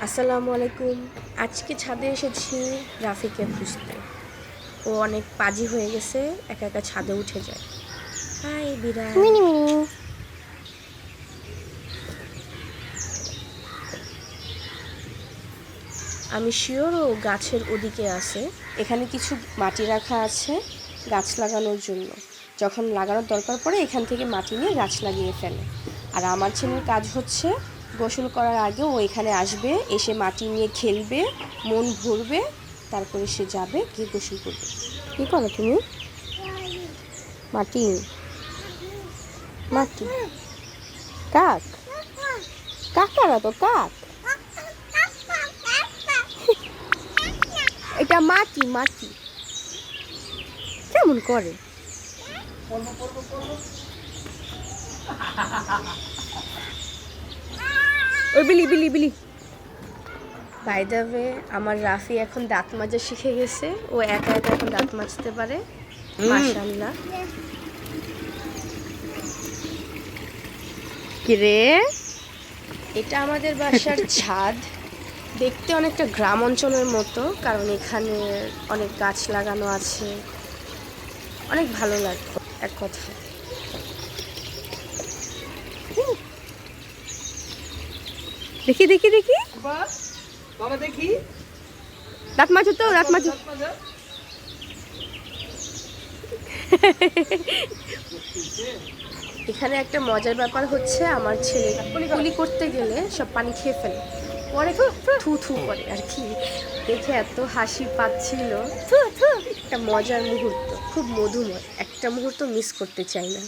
আসসালামু আলাইকুম। আজকে ছাদে এসেছি রাফিকে খুঁজতে। ও অনেক পাজি হয়ে গেছে, একা একা ছাদে উঠে যায়। হাই বিড়াল। Mini mini. আমি শিওর ও গাছের ওদিকে আছে। এখানে কিছু মাটি রাখা আছে গাছ লাগানোর জন্য। যখন লাগানোর দরকার পড়ে এখান থেকে মাটি নিয়ে গাছ লাগিয়ে ফেলে। আর আমার ছেলের কাজ হচ্ছে গোসল করার আগে ও এখানে আসবে, এসে মাটি নিয়ে খেলবে, মন ভরবে, তারপরে সে যাবে গিয়ে গোসল করবে। কি করো তুমি? মাটি মাটি কাক কাকারা তো কাক। এটা মাটি মাটি কেমন করে? ওই বিলি বিলি বিলি। বাই দ্য ওয়ে, আমার রাফি এখন দাঁত মাজা শিখে গেছে। ও একা একা এখন দাঁত মাজতে পারে, মাশাআল্লাহ। কি রে? এটা আমাদের বাসার ছাদ। দেখতে অনেকটা গ্রাম অঞ্চলের মতো, কারণ এখানে অনেক গাছ লাগানো আছে। অনেক ভালো লাগে এক কথা। দেখি দেখি দেখি বাবা দেখি দাঁত মাজো তো, দাঁত মাজো। এখানে একটা মজার ব্যাপার হচ্ছে, আমার ছেলে কুলি করতে গেলে সব পানি খেয়ে ফেলে, পরে থু থু করে আর কি। দেখে এত হাসি পাচ্ছিল। একটা মজার মুহূর্ত, খুব মধুময় একটা মুহূর্ত, মিস করতে চাই না।